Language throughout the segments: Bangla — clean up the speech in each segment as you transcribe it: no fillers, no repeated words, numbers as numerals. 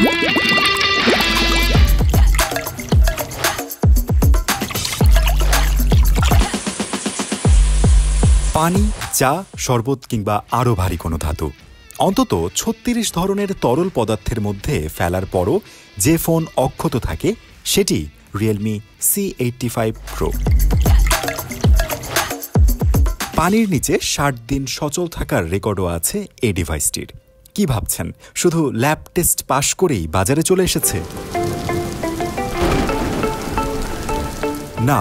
পানি, চা, শরবত কিংবা আরও ভারী কোনো ধাতু, অন্তত ৩৬ ধরনের তরল পদার্থের মধ্যে ফেলার পরও যে ফোন অক্ষত থাকে সেটি রিয়েলমি C85 Pro। পানির নিচে ৬০ দিন সচল থাকার রেকর্ডও আছে এই ডিভাইসটির। কি ভাবছেন, শুধু ল্যাব টেস্ট পাশ করেই বাজারে চলে এসেছে? না,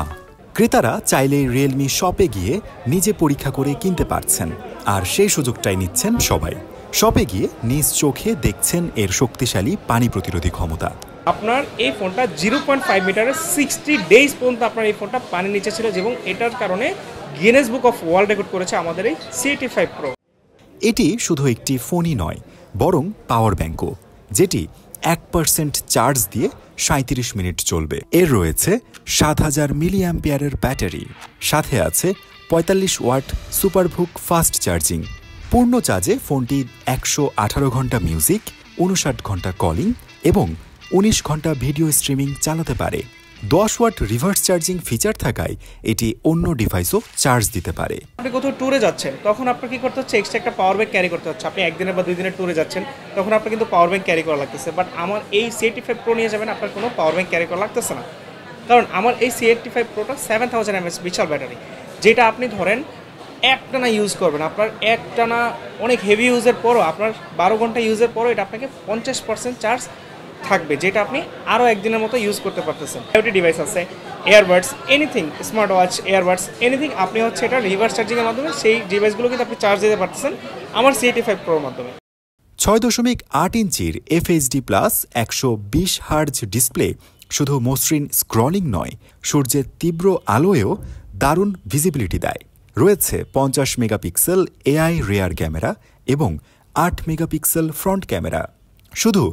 ক্রেতারা চাইলেই রিয়েলমি শপে গিয়ে নিজে পরীক্ষা করে কিনতে পারছেন, আর সেই সুযোগটাই নিচ্ছেন সবাই। শপে গিয়ে নিজ চোখে দেখছেন এর শক্তিশালী পানি প্রতিরোধী ক্ষমতা। আপনার এই ফোনটা 0.5 মিটারে 60 ডেজ পর্যন্ত আপনার এই ফোনটা পানির নিচে ছিল, এবং এটার কারণে Guinness book of world record করেছে আমাদের এই C85 Pro। এটি শুধু একটি ফোনই নয়, বরং পাওয়ার ব্যাংকও, যেটি 1% চার্জ দিয়ে 37 মিনিট চলবে। এর রয়েছে 7000 মিলিঅ্যাম্পিয়ারের ব্যাটারি, সাথে আছে 45 ওয়াট সুপারভুক ফাস্ট চার্জিং। পূর্ণ চার্জে ফোনটি 118 ঘন্টা মিউজিক, 59 ঘন্টা কলিং এবং 19 ঘন্টা ভিডিও স্ট্রিমিং চালাতে পারে। 10 ওয়াট রিভার্স চার্জিং ফিচার থাকায় এটি অন্য ডিভাইসও চার্জ দিতে পারে। আপনি কোথাও ট্যুরে যাচ্ছেন, তখন আপনার কি করতে হচ্ছে, এক্সট্রা একটা পাওয়ার ব্যাংক ক্যারি করতে হচ্ছে। আপনি একদিনের বা 2 দিনের ট্যুরে যাচ্ছেন, তখন আপনার কিন্তু পাওয়ার ব্যাংক ক্যারি করা লাগতেছে। বাট আমার এই C85 Pro নিয়ে যাবেন, আপনার কোনো পাওয়ার ব্যাংক ক্যারি করা লাগতেছে না, কারণ আমার এই C85 Proটা 7000 mAh বিশাল ব্যাটারি, যেটা আপনি ধরেন একটানা ইউজ করবেন। আপনার একটানা অনেক হেভি ইউজের পরও, আপনার 12 ঘন্টা ইউজের পরও এটা আপনাকে 50% চার্জ থাকবে, যেটা আপনি আরও একদিনের মতো ইউজ করতে পারতেছেন। IoT ডিভাইস আছে, earbuds, anything, smart watch, earbuds, anything, আপনি হচ্ছে এটা রিভার্স চার্জিংয়ের মাধ্যমে সেই ডিভাইসগুলো কিন্তু আপনি চার্জ দিতে পারতেছেন আমার C85 Proর মাধ্যমে। 6.8 ইঞ্চির FHD+ 120 হার্জ ডিসপ্লে শুধু মসৃণ স্ক্রলিং নয়, সূর্যের তীব্র আলোয়ও দারুণ ভিজিবিলিটি দেয়। রয়েছে 50 মেগাপিক্সেল AI রেয়ার ক্যামেরা এবং 8 মেগাপিক্সেল ফ্রন্ট ক্যামেরা। শুধু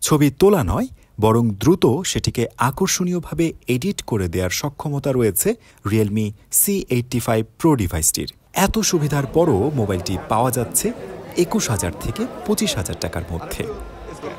ছবি তোলা নয়, বরং দ্রুত সেটিকে আকর্ষণীয়ভাবে এডিট করে দেওয়ার সক্ষমতা রয়েছে রিয়েলমি C85 Pro ডিভাইসটির। এত সুবিধার পরও মোবাইলটি পাওয়া যাচ্ছে 21,000 থেকে 25,000 টাকার মধ্যে।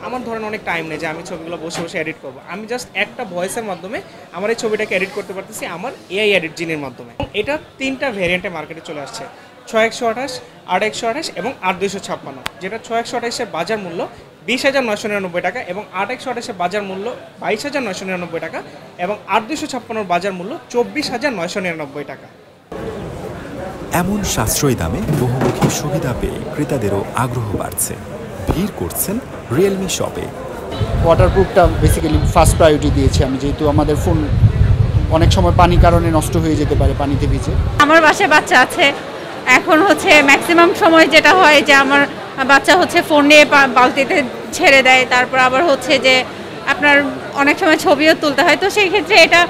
আমার ধরেন অনেক টাইম নেই যে আমি ছবিগুলো বসে বসে এডিট করবো, আমি জাস্ট একটা ভয়েসের মাধ্যমে আমার এই ছবিটাকে এডিট করতে পারতেছি আমার AI এডিট জিনের মাধ্যমে। এটা 3টা ভ্যারিয়েন্টে মার্কেটে চলে আসছে, 6128, 8128 এবং 8256, যেটা 6128-এর বাজার মূল্য 20,999 টাকা এবং 8128-এর বাজার মূল্য 22,999 টাকা এবং 8256-এর বাজার মূল্য 24,999 টাকা। এমন সাশ্রয়ী দামে বহুমুখী সুবিধা পেয়ে ক্রেতাদেরও আগ্রহ বাড়ছে, ভিড় করছেন রিয়েলমি শপে। ওয়াটারপ্রুফটা বেসিক্যালি ফার্স্ট প্রায়োরিটি দিয়েছি আমি, যেহেতু আমাদের ফোন অনেক সময় পানির কারণে নষ্ট হয়ে যেতে পারে পানিতে ভিজে। আমার বাসায় বাচ্চা আছে, এখন হচ্ছে ম্যাক্সিমাম সময় যেটা হয় যে আমার বাচ্চা হচ্ছে ফোন নিয়ে বালতিতে ছেড়ে দেয়, তারপর আবার হচ্ছে যে আপনার অনেক সময় ছবিও তুলতে হয়, তো সেই ক্ষেত্রে এটা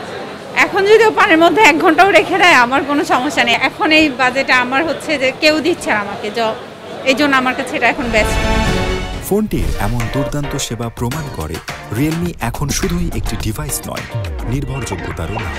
এখন যদিও পানির মধ্যে 1 ঘন্টাও রেখে দেয় আমার কোনো সমস্যা নেই। এখন এই বাজেটে আমার হচ্ছে যে কেউ দিচ্ছে আমাকে, এই জন্য আমার কাছে এটা এখন বেস্ট। ফোনটির এমন দুর্দান্ত সেবা প্রমাণ করে রিয়েলমি এখন শুধুই একটি ডিভাইস নয়, নির্ভরযোগ্যতারও নাম।